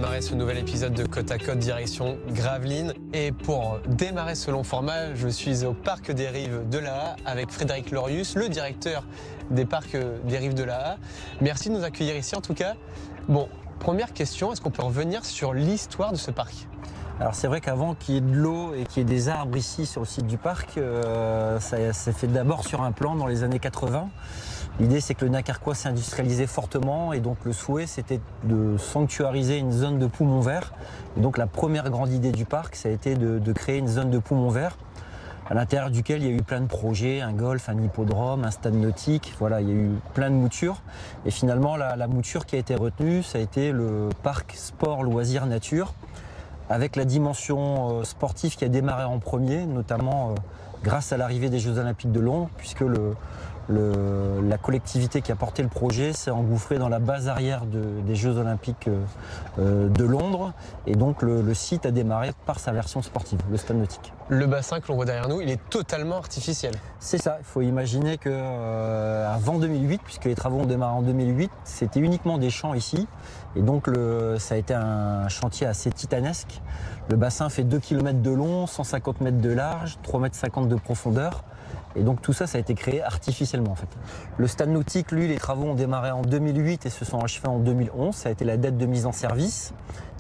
démarrer ce nouvel épisode de Côte à Côte direction Gravelines. Et pour démarrer ce long format, je suis au Parc des Rives de la Haye avec Frédéric Lorius, le directeur des parcs des Rives de la Haye. Merci de nous accueillir ici en tout cas. Bon, première question, est-ce qu'on peut revenir sur l'histoire de ce parc ? Alors c'est vrai qu'avant qu'il y ait de l'eau et qu'il y ait des arbres ici sur le site du parc, ça s'est fait d'abord sur un plan dans les années 80. L'idée c'est que le Dunkerquois s'est industrialisé fortement et donc le souhait c'était de sanctuariser une zone de poumons verts. Et donc la première grande idée du parc ça a été de créer une zone de poumons verts à l'intérieur duquel il y a eu plein de projets, un golf, un hippodrome, un stade nautique, voilà, il y a eu plein de moutures. Et finalement la mouture qui a été retenue ça a été le parc sport loisirs nature, avec la dimension sportive qui a démarré en premier, notamment grâce à l'arrivée des Jeux Olympiques de Londres, puisque la collectivité qui a porté le projet s'est engouffrée dans la base arrière des Jeux Olympiques de Londres. Et donc le site a démarré par sa version sportive, le stade nautique. Le bassin que l'on voit derrière nous, il est totalement artificiel. C'est ça, il faut imaginer qu'avant 2008, puisque les travaux ont démarré en 2008, c'était uniquement des champs ici. Et donc ça a été un chantier assez titanesque. Le bassin fait 2 km de long, 150 mètres de large, 3,50 m de profondeur. Et donc tout ça, ça a été créé artificiellement en fait. Le stade nautique, lui, les travaux ont démarré en 2008 et se sont achevés en 2011. Ça a été la date de mise en service.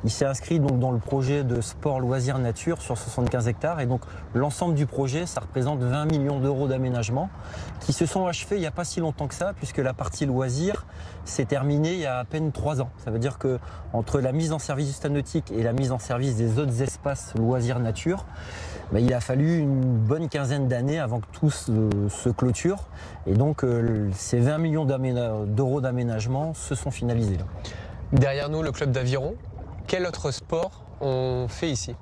Il s'est inscrit donc dans le projet de sport loisirs nature sur 75 hectares. Et donc l'ensemble du projet, ça représente 20 millions d'euros d'aménagement qui se sont achevés il n'y a pas si longtemps que ça, puisque la partie loisirs s'est terminée il y a à peine 3 ans. Ça veut dire que entre la mise en service du stade nautique et la mise en service des autres espaces loisirs nature, il a fallu une bonne quinzaine d'années avant que tout se clôture. Et donc ces 20 millions d'euros d'aménagement se sont finalisés. Derrière nous, le club d'aviron. Quel autre sport on fait ici ?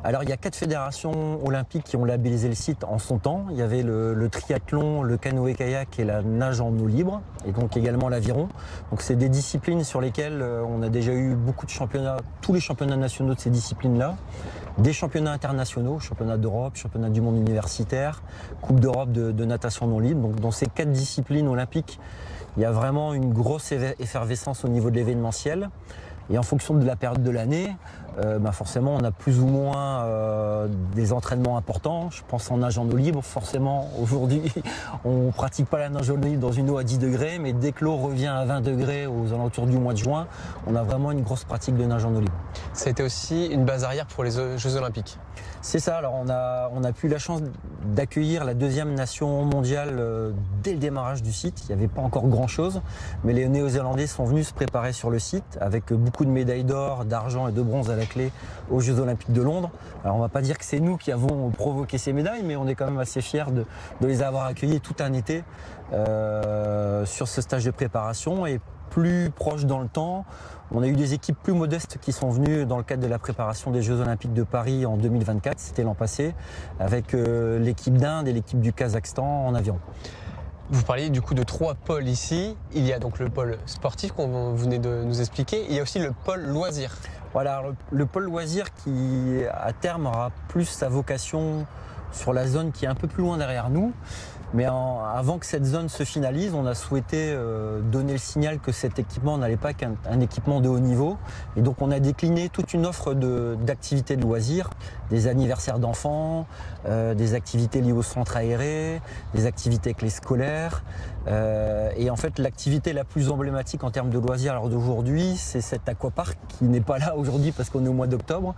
Alors il y a 4 fédérations olympiques qui ont labellisé le site en son temps. Il y avait le triathlon, le canoë-kayak et la nage en eau libre, et donc également l'aviron. Donc c'est des disciplines sur lesquelles on a déjà eu beaucoup de championnats, tous les championnats nationaux de ces disciplines-là, des championnats internationaux, championnats d'Europe, championnats du monde universitaire, Coupe d'Europe de natation non libre. Donc dans ces 4 disciplines olympiques, il y a vraiment une grosse effervescence au niveau de l'événementiel. Et en fonction de la période de l'année, forcément on a plus ou moins des entraînements importants. Je pense en nage en eau libre, forcément aujourd'hui on ne pratique pas la nage en eau libre dans une eau à 10 degrés, mais dès que l'eau revient à 20 degrés aux alentours du mois de juin, on a vraiment une grosse pratique de nage en eau libre. C'était aussi une base arrière pour les Jeux Olympiques. C'est ça, alors on a eu la chance d'accueillir la 2e nation mondiale dès le démarrage du site. Il n'y avait pas encore grand chose, mais les Néo-Zélandais sont venus se préparer sur le site avec beaucoup de médailles d'or, d'argent et de bronze à la clé aux Jeux Olympiques de Londres. Alors on va pas dire que c'est nous qui avons provoqué ces médailles, mais on est quand même assez fiers de les avoir accueillis tout un été sur ce stage de préparation. Et plus proche dans le temps, on a eu des équipes plus modestes qui sont venues dans le cadre de la préparation des Jeux Olympiques de Paris en 2024, c'était l'an passé, avec l'équipe d'Inde et l'équipe du Kazakhstan en aviron. Vous parliez du coup de 3 pôles ici. Il y a donc le pôle sportif qu'on venait de nous expliquer. Il y a aussi le pôle loisirs. Voilà, le pôle loisirs qui à terme aura plus sa vocation sur la zone qui est un peu plus loin derrière nous. Mais avant que cette zone se finalise, on a souhaité donner le signal que cet équipement n'allait pas qu'un équipement de haut niveau. Et donc on a décliné toute une offre d'activités de loisirs, des anniversaires d'enfants, des activités liées au centre aéré, des activités avec les scolaires. Et en fait l'activité la plus emblématique en termes de loisirs alors d'aujourd'hui, c'est cet aquapark qui n'est pas là aujourd'hui parce qu'on est au mois d'octobre.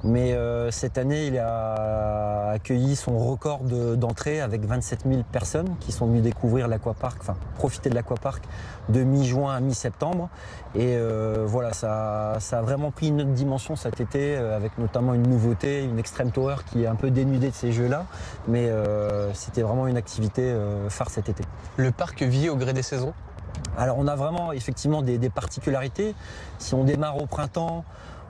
Mais cette année, il a accueilli son record d'entrée avec 27 000 personnes qui sont venues découvrir l'aquapark, enfin profiter de l'aquapark de mi-juin à mi-septembre. Et voilà, ça a vraiment pris une autre dimension cet été avec notamment une nouveauté, une extreme tower qui est un peu dénudée de ces jeux-là. Mais c'était vraiment une activité phare cet été. Le parc vit au gré des saisons ? Alors on a vraiment effectivement des particularités. Si on démarre au printemps,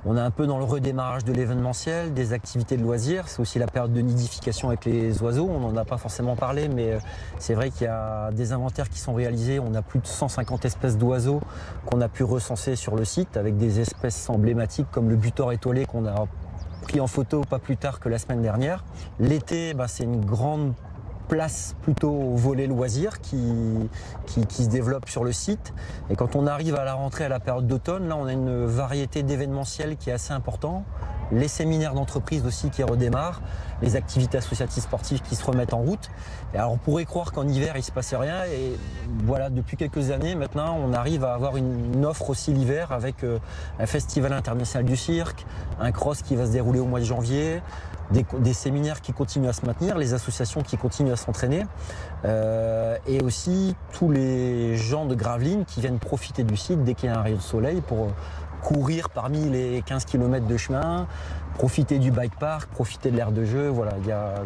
on est un peu dans le redémarrage de l'événementiel, des activités de loisirs. C'est aussi la période de nidification avec les oiseaux. On n'en a pas forcément parlé, mais c'est vrai qu'il y a des inventaires qui sont réalisés. On a plus de 150 espèces d'oiseaux qu'on a pu recenser sur le site avec des espèces emblématiques comme le butor étoilé qu'on a pris en photo pas plus tard que la semaine dernière. L'été, c'est une grande place plutôt au volet loisirs qui se développe sur le site. Et quand on arrive à la rentrée à la période d'automne, là on a une variété d'événementiels qui est assez important. Les séminaires d'entreprise aussi qui redémarrent, les activités associatives sportives qui se remettent en route. Et alors on pourrait croire qu'en hiver il ne se passait rien, et voilà, depuis quelques années maintenant on arrive à avoir une offre aussi l'hiver avec un festival international du cirque, un cross qui va se dérouler au mois de janvier, des séminaires qui continuent à se maintenir, les associations qui continuent à s'entraîner, et aussi tous les gens de Gravelines qui viennent profiter du site dès qu'il y a un rayon de soleil pour courir parmi les 15 km de chemin, profiter du bike park, profiter de l'aire de jeu. Voilà,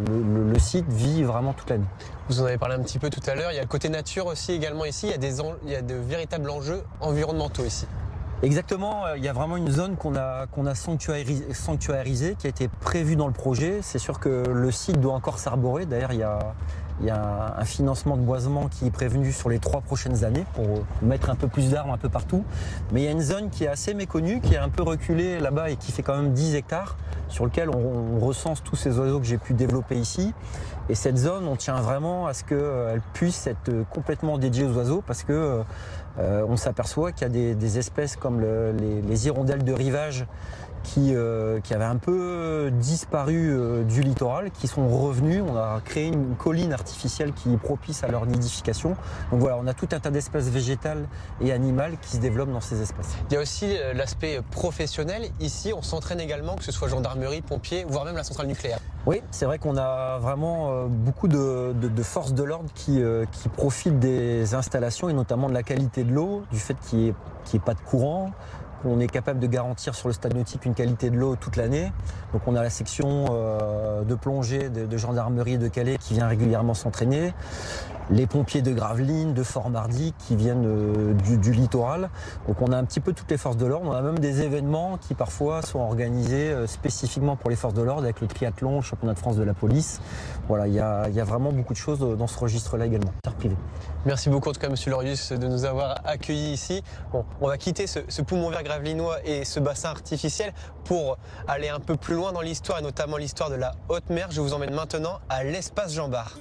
le site vit vraiment toute l'année. Vous en avez parlé un petit peu tout à l'heure, il y a le côté nature aussi également ici, il y a de véritables enjeux environnementaux ici. Exactement, il y a vraiment une zone qu'on a sanctuarisée, qui a été prévue dans le projet. C'est sûr que le site doit encore s'arborer. D'ailleurs, il y a un financement de boisement qui est prévenu sur les 3 prochaines années pour mettre un peu plus d'arbres un peu partout. Mais il y a une zone qui est assez méconnue, qui est un peu reculée là-bas et qui fait quand même 10 hectares, sur lequel on recense tous ces oiseaux que j'ai pu développer ici. Et cette zone, on tient vraiment à ce qu'elle puisse être complètement dédiée aux oiseaux, parce que on s'aperçoit qu'il y a des espèces comme les hirondelles de rivage qui avaient un peu disparu du littoral, qui sont revenus. On a créé une colline artificielle qui est propice à leur nidification. Donc voilà, on a tout un tas d'espèces végétales et animales qui se développent dans ces espaces. Il y a aussi l'aspect professionnel. Ici, on s'entraîne également, que ce soit gendarmerie, pompiers, voire même la centrale nucléaire. Oui, c'est vrai qu'on a vraiment beaucoup de forces de l'ordre qui profitent des installations, et notamment de la qualité de l'eau, du fait qu'il n'y ait pas de courant. On est capable de garantir sur le stade nautique une qualité de l'eau toute l'année. Donc on a la section de plongée de gendarmerie de Calais qui vient régulièrement s'entraîner. Les pompiers de Gravelines, de Fort-Mardy qui viennent du littoral. Donc on a un petit peu toutes les forces de l'ordre. On a même des événements qui parfois sont organisés spécifiquement pour les forces de l'ordre, avec le triathlon, le championnat de France de la police. Voilà, il y a vraiment beaucoup de choses dans ce registre-là également, privé. Merci beaucoup en tout cas Monsieur Lorius de nous avoir accueillis ici. Bon, on va quitter ce poumon vert gravelinois et ce bassin artificiel pour aller un peu plus loin dans l'histoire, et notamment l'histoire de la haute mer. Je vous emmène maintenant à l'espace Jean Bart.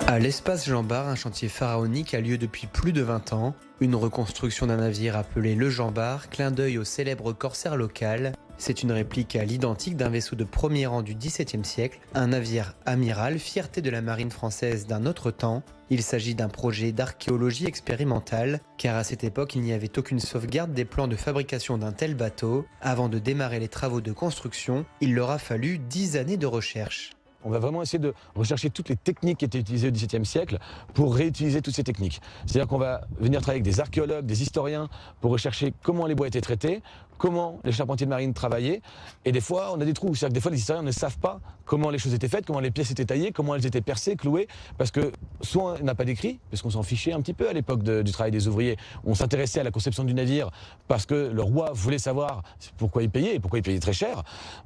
À l'espace Jean Bart, un chantier pharaonique a lieu depuis plus de 20 ans. Une reconstruction d'un navire appelé le Jean Bart, clin d'œil au célèbre corsaire local. C'est une réplique à l'identique d'un vaisseau de premier rang du XVIIe siècle, un navire amiral, fierté de la marine française d'un autre temps. Il s'agit d'un projet d'archéologie expérimentale, car à cette époque il n'y avait aucune sauvegarde des plans de fabrication d'un tel bateau. Avant de démarrer les travaux de construction, il leur a fallu 10 années de recherche. On va vraiment essayer de rechercher toutes les techniques qui étaient utilisées au XVIIe siècle pour réutiliser toutes ces techniques. C'est-à-dire qu'on va venir travailler avec des archéologues, des historiens pour rechercher comment les bois étaient traités, comment les charpentiers de marine travaillaient. Et des fois, on a des trous. C'est-à-dire que des fois, les historiens ne savent pas comment les choses étaient faites, comment les pièces étaient taillées, comment elles étaient percées, clouées. Parce que soit on n'a pas d'écrit, parce qu'on s'en fichait un petit peu à l'époque du travail des ouvriers. On s'intéressait à la conception du navire parce que le roi voulait savoir pourquoi il payait, et pourquoi il payait très cher.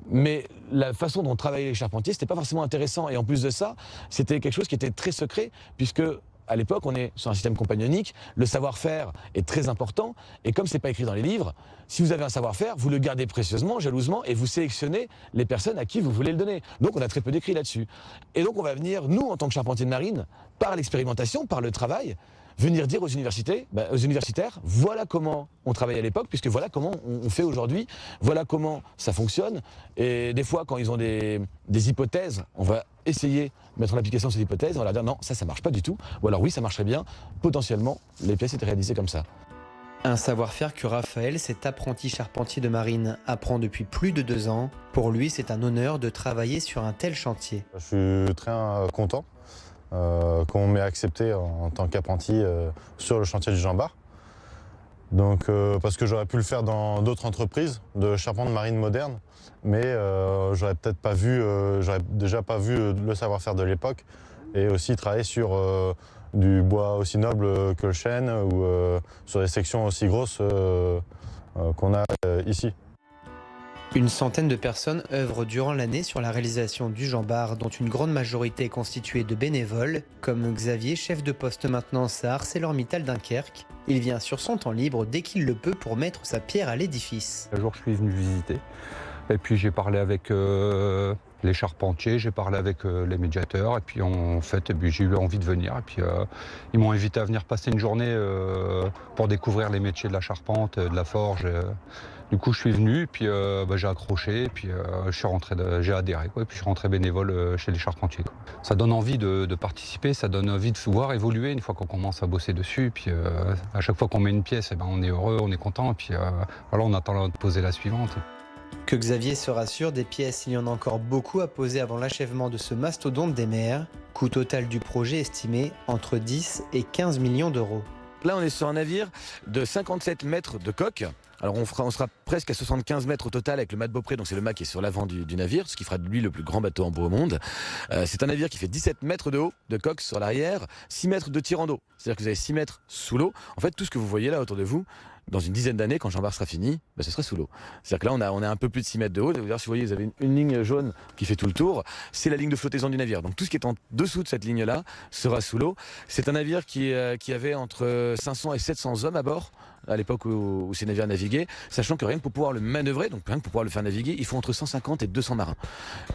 Mais la façon dont travaillaient les charpentiers, c'était pas forcément intéressant. Et en plus de ça, c'était quelque chose qui était très secret, puisque à l'époque, on est sur un système compagnonique, le savoir-faire est très important, et comme c'est pas écrit dans les livres, si vous avez un savoir-faire, vous le gardez précieusement, jalousement, et vous sélectionnez les personnes à qui vous voulez le donner. Donc on a très peu d'écrits là-dessus. Et donc on va venir, nous, en tant que charpentiers de marine, par l'expérimentation, par le travail, venir dire aux universitaires, voilà comment on travaillait à l'époque, puisque voilà comment on fait aujourd'hui, voilà comment ça fonctionne. Et des fois, quand ils ont des hypothèses, on va essayer de mettre en application ces hypothèses, on va leur dire non, ça marche pas du tout, ou alors oui, ça marcherait bien. Potentiellement, les pièces étaient réalisées comme ça. Un savoir-faire que Raphaël, cet apprenti charpentier de marine, apprend depuis plus de 2 ans. Pour lui, c'est un honneur de travailler sur un tel chantier. Je suis très content qu'on m'ait accepté en tant qu'apprenti sur le chantier du Jean Bart. Donc, parce que j'aurais pu le faire dans d'autres entreprises de charpente marine moderne, mais j'aurais peut-être pas vu, j'aurais déjà pas vu le savoir-faire de l'époque, et aussi travailler sur du bois aussi noble que le chêne, ou sur des sections aussi grosses qu'on a ici. Une centaine de personnes œuvrent durant l'année sur la réalisation du Jean Bart, dont une grande majorité est constituée de bénévoles, comme Xavier, chef de poste maintenance à ArcelorMittal Dunkerque. Il vient sur son temps libre dès qu'il le peut pour mettre sa pierre à l'édifice. Un jour, je suis venu visiter. Et puis j'ai parlé avec les charpentiers, j'ai parlé avec les médiateurs. Et puis en fait, j'ai eu envie de venir. Et puis ils m'ont invité à venir passer une journée pour découvrir les métiers de la charpente, de la forge. Du coup, je suis venu, et puis j'ai accroché, et puis j'ai adhéré, quoi, et puis je suis rentré bénévole chez les charpentiers, quoi. Ça donne envie de participer, ça donne envie de voir évoluer une fois qu'on commence à bosser dessus. Et puis à chaque fois qu'on met une pièce, on est heureux, on est content, et puis voilà, on attend de poser la suivante. Que Xavier se rassure, des pièces, il y en a encore beaucoup à poser avant l'achèvement de ce mastodonte des mers. Coût total du projet estimé entre 10 et 15 millions d'euros. Là, on est sur un navire de 57 mètres de coque. Alors on sera presque à 75 mètres au total avec le mât de Beaupré, donc c'est le mât qui est sur l'avant du navire, ce qui fera de lui le plus grand bateau en bois au monde. C'est un navire qui fait 17 mètres de haut de coque sur l'arrière, 6 mètres de tirant d'eau. C'est-à-dire que vous avez 6 mètres sous l'eau. En fait, tout ce que vous voyez là autour de vous, dans une dizaine d'années, quand Jean Bart sera fini, ce sera sous l'eau. C'est-à-dire que là, on a un peu plus de 6 mètres de haut. D'ailleurs, si vous voyez, vous avez une ligne jaune qui fait tout le tour. C'est la ligne de flottaison du navire. Donc tout ce qui est en dessous de cette ligne-là sera sous l'eau. C'est un navire qui avait entre 500 et 700 hommes à bord à l'époque où ces navires naviguaient, sachant que rien que pour pouvoir le manœuvrer, donc rien que pour pouvoir le faire naviguer, il faut entre 150 et 200 marins.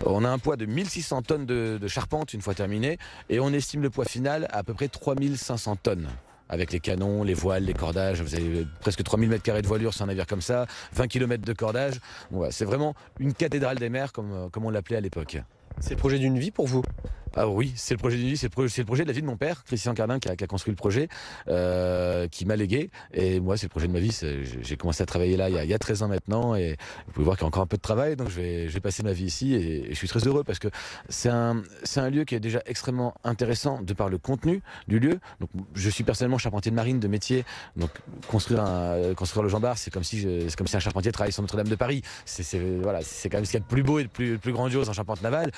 On a un poids de 1600 tonnes de charpente une fois terminé, et on estime le poids final à peu près 3500 tonnes. Avec les canons, les voiles, les cordages, vous avez presque 3000 m² de voilure sur un navire comme ça, 20 km de cordage. Bon, ouais, c'est vraiment une cathédrale des mers comme on l'appelait à l'époque. C'est le projet d'une vie pour vous? Ah oui, c'est le projet d'une vie, c'est le projet de la vie de mon père, Christian Cardin, qui a construit le projet, qui m'a légué. Et moi, c'est le projet de ma vie. J'ai commencé à travailler là il y a 13 ans maintenant, et vous pouvez voir qu'il y a encore un peu de travail, donc je vais passer ma vie ici, et je suis très heureux parce que c'est un lieu qui est déjà extrêmement intéressant de par le contenu du lieu. Donc, je suis personnellement charpentier de marine de métier, donc construire le Jean Bart, c'est comme si un charpentier travaillait sur Notre-Dame de Paris. C'est quand même ce qu'il y a de plus beau et de plus grandiose en charpente navale.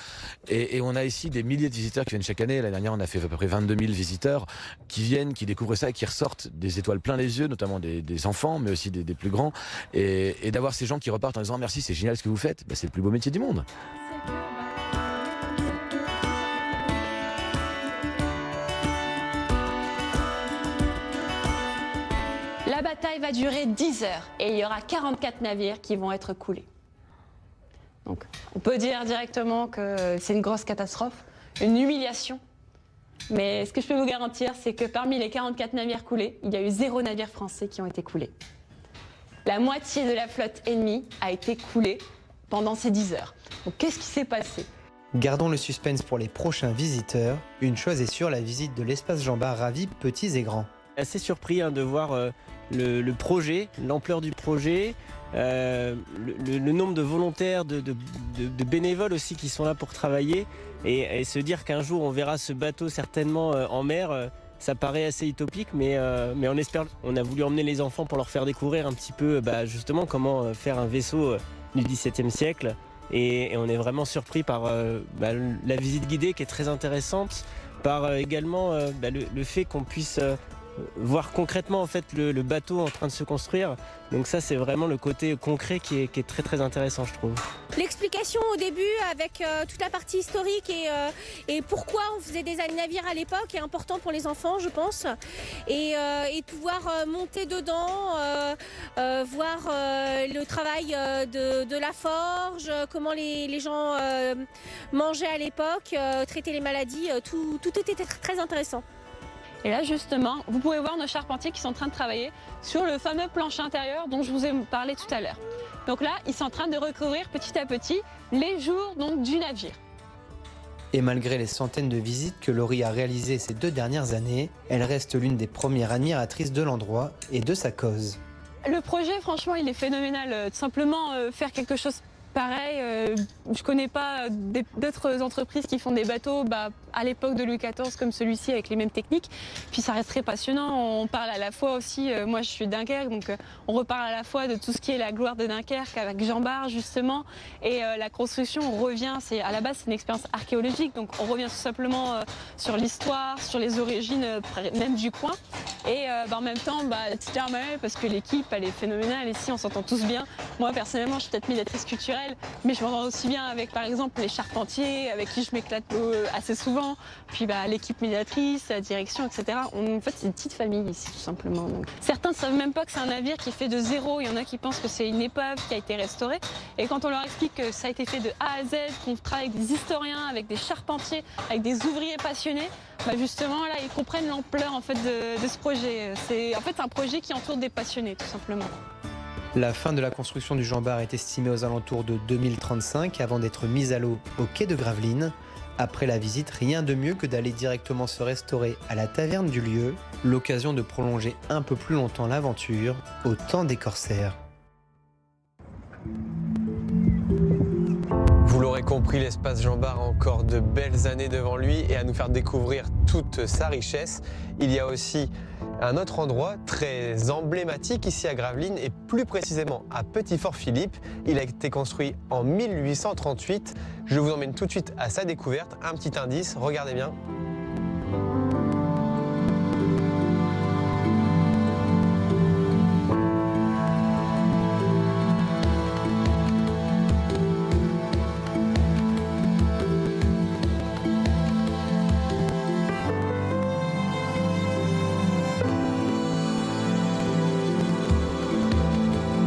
Et on a ici des milliers de visiteurs qui viennent chaque année. L'année dernière, on a fait à peu près 22 000 visiteurs qui viennent, qui découvrent ça et qui ressortent des étoiles plein les yeux, notamment des enfants, mais aussi des plus grands. Et d'avoir ces gens qui repartent en disant merci, c'est génial ce que vous faites, c'est le plus beau métier du monde. La bataille va durer 10 heures et il y aura 44 navires qui vont être coulés. Donc, on peut dire directement que c'est une grosse catastrophe, une humiliation. Mais ce que je peux vous garantir, c'est que parmi les 44 navires coulés, il y a eu 0 navire français qui ont été coulés. La moitié de la flotte ennemie a été coulée pendant ces 10 heures. Donc, qu'est-ce qui s'est passé? Gardons le suspense pour les prochains visiteurs. Une chose est sûre, la visite de l'espace Jean Bart ravit petits et grands. Assez surpris de voir le projet, l'ampleur du projet, le nombre de volontaires, de bénévoles aussi qui sont là pour travailler, et se dire qu'un jour on verra ce bateau certainement en mer, ça paraît assez utopique, mais on espère. On a voulu emmener les enfants pour leur faire découvrir un petit peu justement comment faire un vaisseau du XVIIe siècle, et on est vraiment surpris par la visite guidée qui est très intéressante, par également le fait qu'on puisse voir concrètement en fait le bateau en train de se construire. Donc ça, c'est vraiment le côté concret qui est très très intéressant, je trouve. L'explication au début avec toute la partie historique et pourquoi on faisait des navires à l'époque est important pour les enfants, je pense. Et de pouvoir monter dedans, voir le travail de la forge, comment les gens mangeaient à l'époque, traiter les maladies, tout était très intéressant. Et là, justement, vous pouvez voir nos charpentiers qui sont en train de travailler sur le fameux plancher intérieur dont je vous ai parlé tout à l'heure. Donc là, ils sont en train de recouvrir petit à petit les jours du navire. Et malgré les centaines de visites que Laurie a réalisées ces 2 dernières années, elle reste l'une des premières admiratrices de l'endroit et de sa cause. Le projet, franchement, il est phénoménal. Tout simplement, faire quelque chose pareil, je connais pas d'autres entreprises qui font des bateaux à l'époque de Louis XIV comme celui-ci avec les mêmes techniques. Puis ça reste très passionnant. On parle à la fois aussi, moi je suis de Dunkerque, donc on reparle à la fois de tout ce qui est la gloire de Dunkerque avec Jean Bart justement. Et la construction, on revient, à la base c'est une expérience archéologique, donc on revient tout simplement sur l'histoire, sur les origines même du coin. Et en même temps, tu te remets parce que l'équipe, elle est phénoménale. Ici, on s'entend tous bien. Moi, personnellement, je suis peut-être médiatrice culturelle, mais je m'entends aussi bien avec, par exemple, les charpentiers, avec qui je m'éclate assez souvent. Puis l'équipe médiatrice, la direction, etc. En fait, c'est une petite famille ici, tout simplement. Donc, certains ne savent même pas que c'est un navire qui est fait de zéro. Il y en a qui pensent que c'est une épave qui a été restaurée. Et quand on leur explique que ça a été fait de A à Z, qu'on travaille avec des historiens, avec des charpentiers, avec des ouvriers passionnés, justement, là, ils comprennent l'ampleur en fait, de ce projet. C'est en fait un projet qui entoure des passionnés, tout simplement. La fin de la construction du Jean Bart est estimée aux alentours de 2035 avant d'être mise à l'eau au quai de Gravelines. Après la visite, rien de mieux que d'aller directement se restaurer à la taverne du lieu, l'occasion de prolonger un peu plus longtemps l'aventure au temps des corsaires. Vous l'aurez compris, l'espace Jean Bart a encore de belles années devant lui et à nous faire découvrir toute sa richesse. Il y a aussi un autre endroit très emblématique ici à Gravelines et plus précisément à Petit-Fort-Philippe. Il a été construit en 1838. Je vous emmène tout de suite à sa découverte. Un petit indice, regardez bien.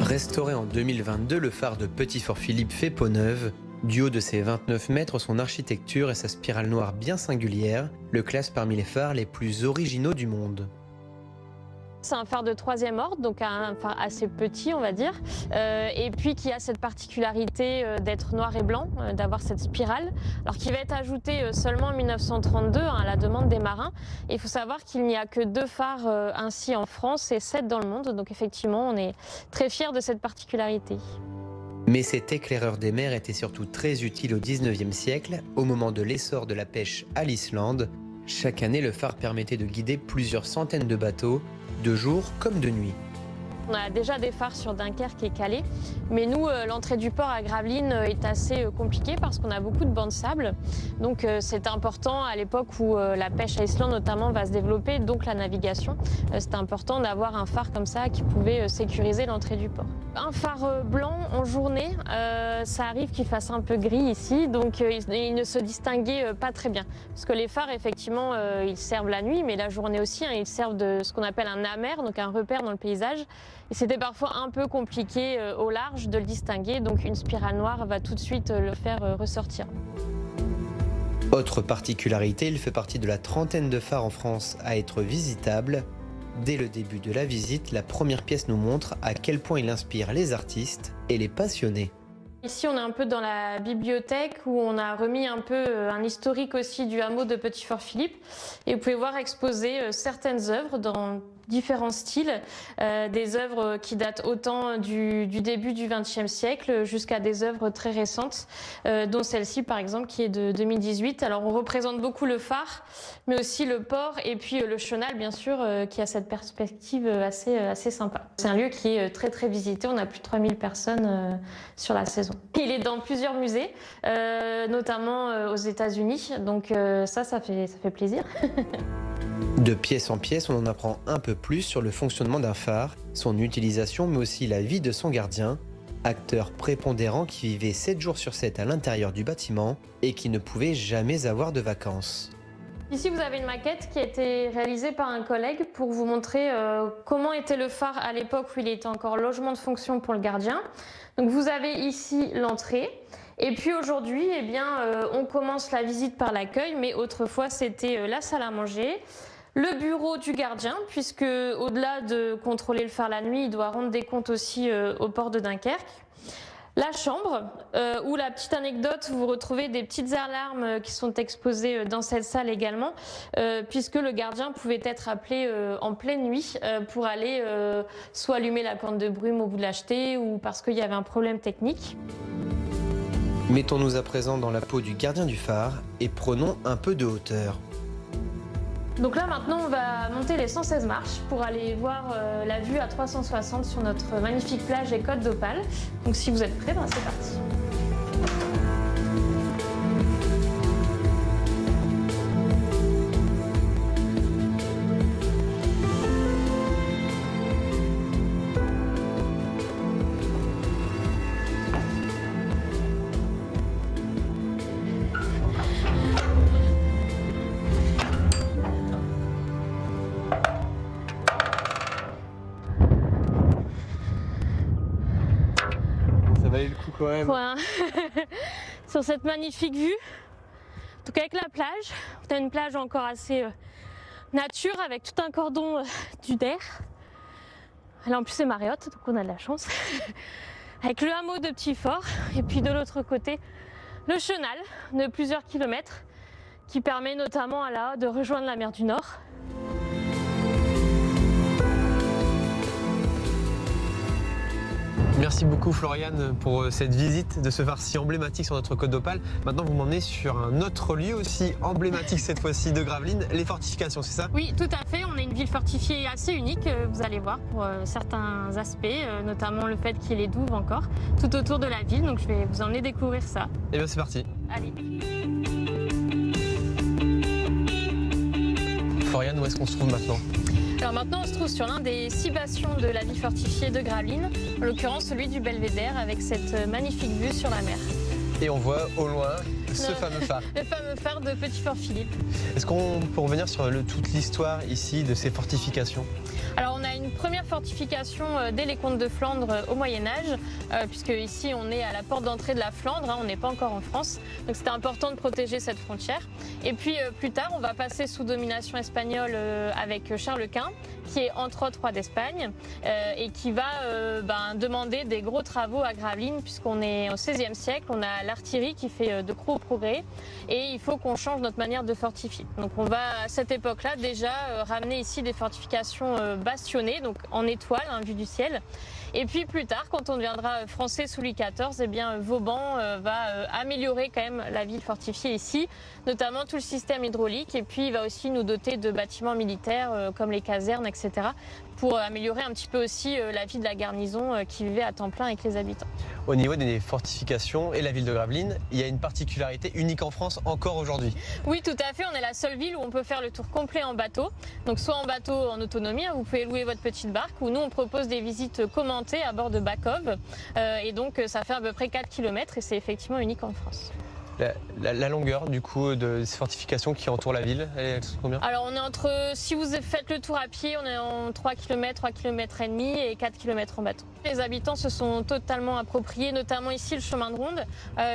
Restauré en 2022, le phare de Petit-Fort-Philippe fait peau neuve. Du haut de ses 29 mètres, son architecture et sa spirale noire bien singulière le classent parmi les phares les plus originaux du monde. C'est un phare de 3e ordre, donc un phare assez petit on va dire, et puis qui a cette particularité d'être noir et blanc, d'avoir cette spirale, alors qui va être ajoutée seulement en 1932 à la demande des marins. Et il faut savoir qu'il n'y a que 2 phares ainsi en France et 7 dans le monde, donc effectivement on est très fiers de cette particularité. Mais cet éclaireur des mers était surtout très utile au 19e siècle, au moment de l'essor de la pêche à l'Islande. Chaque année, le phare permettait de guider plusieurs centaines de bateaux, de jour comme de nuit. On a déjà des phares sur Dunkerque et Calais, mais nous, l'entrée du port à Gravelines est assez compliquée parce qu'on a beaucoup de bancs de sable. Donc c'est important à l'époque où la pêche à Islande notamment va se développer, donc la navigation. C'est important d'avoir un phare comme ça qui pouvait sécuriser l'entrée du port. Un phare blanc en journée, ça arrive qu'il fasse un peu gris ici, donc il ne se distinguait pas très bien. Parce que les phares, effectivement, ils servent la nuit, mais la journée aussi, ils servent de ce qu'on appelle un amer, donc un repère dans le paysage. Et c'était parfois un peu compliqué au large de le distinguer, donc une spirale noire va tout de suite le faire ressortir. Autre particularité, il fait partie de la trentaine de phares en France à être visitables. Dès le début de la visite, la première pièce nous montre à quel point il inspire les artistes et les passionnés. Ici, on est un peu dans la bibliothèque où on a remis un peu un historique aussi du hameau de Petit-Fort-Philippe. Et vous pouvez voir exposer certaines œuvres dans différents styles, des œuvres qui datent autant du début du XXe siècle jusqu'à des œuvres très récentes, dont celle-ci par exemple qui est de 2018. Alors on représente beaucoup le phare, mais aussi le port et puis le chenal bien sûr, qui a cette perspective assez sympa. C'est un lieu qui est très très visité, on a plus de 3000 personnes sur la saison. Il est dans plusieurs musées, notamment aux États-Unis, donc ça fait plaisir. De pièce en pièce, on en apprend un peu plus sur le fonctionnement d'un phare, son utilisation, mais aussi la vie de son gardien, acteur prépondérant qui vivait 7 jours sur 7 à l'intérieur du bâtiment et qui ne pouvait jamais avoir de vacances. Ici, vous avez une maquette qui a été réalisée par un collègue pour vous montrer comment était le phare à l'époque où il était encore logement de fonction pour le gardien. Donc vous avez ici l'entrée. Et puis aujourd'hui, eh bien, on commence la visite par l'accueil, mais autrefois c'était la salle à manger, le bureau du gardien, puisque au-delà de contrôler le phare la nuit, il doit rendre des comptes aussi au port de Dunkerque. La chambre, où la petite anecdote, vous retrouvez des petites alarmes qui sont exposées dans cette salle également, puisque le gardien pouvait être appelé en pleine nuit pour aller soit allumer la corne de brume au bout de la jetée ou parce qu'il y avait un problème technique. Mettons-nous à présent dans la peau du gardien du phare et prenons un peu de hauteur. Donc là maintenant on va monter les 116 marches pour aller voir la vue à 360 sur notre magnifique plage et côte d'Opale. Donc si vous êtes prêts, c'est parti. Ouais. Ouais. Sur cette magnifique vue. Donc avec la plage, on a une plage encore assez nature avec tout un cordon dunaire. Là en plus c'est marée haute, donc on a de la chance. Avec le hameau de Petit-Fort et puis de l'autre côté le chenal de plusieurs kilomètres qui permet notamment à la de rejoindre la mer du Nord. Merci beaucoup Floriane pour cette visite de ce phare si emblématique sur notre côte d'Opale. Maintenant vous m'emmenez sur un autre lieu aussi emblématique cette fois-ci de Gravelines, les fortifications, c'est ça? Oui, tout à fait. On est une ville fortifiée assez unique, vous allez voir, pour certains aspects, notamment le fait qu'il y ait les douves encore tout autour de la ville. Donc je vais vous emmener découvrir ça. Et bien c'est parti. Allez. Floriane, où est-ce qu'on se trouve maintenant? Alors maintenant, on se trouve sur l'un des 6 bastions de la ville fortifiée de Gravelines, en l'occurrence celui du Belvédère, avec cette magnifique vue sur la mer. Et on voit au loin ce fameux phare. Le fameux phare de Petit-Fort-Philippe. Est-ce qu'on peut revenir sur toute l'histoire ici de ces fortifications? Alors on a une première fortification dès les comtes de Flandre au Moyen-Âge, puisque ici on est à la porte d'entrée de la Flandre, on n'est pas encore en France, donc c'était important de protéger cette frontière. Et puis plus tard on va passer sous domination espagnole avec Charles Quint, qui est entre autres roi d'Espagne, et qui va demander des gros travaux à Gravelines, puisqu'on est au XVIe siècle, on a l'artillerie qui fait de gros progrès, et il faut qu'on change notre manière de fortifier. Donc on va à cette époque-là déjà ramener ici des fortifications bastionnées, donc en étoile, vue du ciel. Et puis plus tard, quand on deviendra français sous Louis XIV, eh bien Vauban va améliorer quand même la ville fortifiée ici, notamment tout le système hydraulique, et puis il va aussi nous doter de bâtiments militaires comme les casernes, etc., pour améliorer un petit peu aussi la vie de la garnison qui vivait à temps plein avec les habitants. Au niveau des fortifications et la ville de Gravelines, il y a une particularité unique en France encore aujourd'hui. Oui, tout à fait. On est la seule ville où on peut faire le tour complet en bateau. Donc soit en bateau en autonomie, vous pouvez louer votre petite barque, ou nous on propose des visites commentées à bord de Bakov. Et donc ça fait à peu près 4 km et c'est effectivement unique en France. La longueur du coup de ces fortifications qui entourent la ville, elle est combien? Alors on est entre, si vous faites le tour à pied, on est en 3 km, 3 km et demi et 4 km en bateau. Les habitants se sont totalement appropriés, notamment ici le chemin de ronde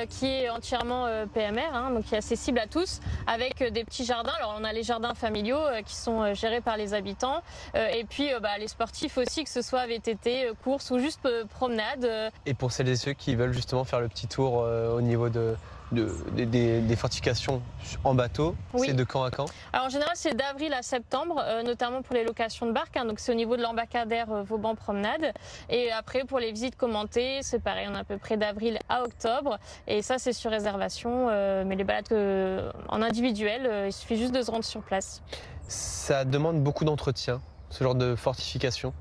qui est entièrement PMR, donc qui est accessible à tous, avec des petits jardins. Alors on a les jardins familiaux qui sont gérés par les habitants, et puis les sportifs aussi, que ce soit VTT, course ou juste promenade. Et pour celles et ceux qui veulent justement faire le petit tour au niveau des fortifications en bateau, oui. C'est de quand à quand? Alors en général c'est d'avril à septembre, notamment pour les locations de barques, donc c'est au niveau de l'embarcadère Vauban Promenade. Et après pour les visites commentées, c'est pareil, on est à peu près d'avril à octobre, et ça c'est sur réservation, mais les balades en individuel, il suffit juste de se rendre sur place. Ça demande beaucoup d'entretien, ce genre de fortification?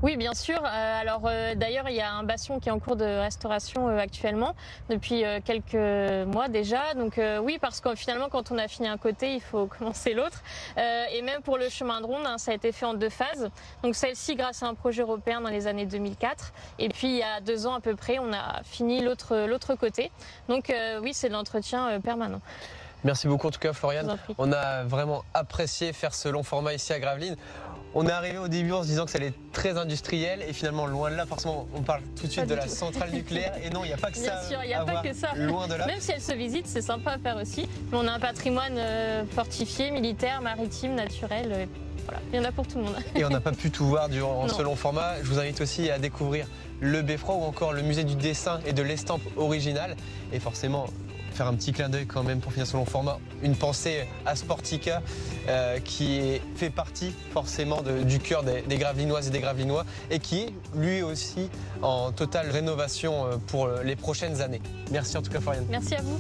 Oui, bien sûr. Alors d'ailleurs, il y a un bastion qui est en cours de restauration actuellement, depuis quelques mois déjà. Donc oui, parce que finalement, quand on a fini un côté, il faut commencer l'autre. Et même pour le chemin de ronde, ça a été fait en 2 phases. Donc celle-ci, grâce à un projet européen dans les années 2004. Et puis il y a 2 ans à peu près, on a fini l'autre côté. Donc oui, c'est de l'entretien permanent. Merci beaucoup en tout cas Floriane. On a vraiment apprécié faire ce long format ici à Gravelines. On est arrivé au début en se disant que ça allait être très industriel et finalement loin de là, forcément on parle tout de suite de la centrale nucléaire et non, il n'y a pas que ça. Bien sûr, il n'y a pas que ça. Loin de là. Même si elle se visite, c'est sympa à faire aussi. Mais on a un patrimoine fortifié, militaire, maritime, naturel. Voilà, il y en a pour tout le monde. Et on n'a pas pu tout voir durant ce long format. Je vous invite aussi à découvrir le Beffroi ou encore le musée du dessin et de l'estampe originale. Et forcément, faire un petit clin d'œil quand même pour finir ce long format, une pensée à Sportica qui fait partie forcément du cœur des Gravelinoises et des Gravelinois et qui est lui aussi en totale rénovation pour les prochaines années. Merci en tout cas Floriane. Merci à vous.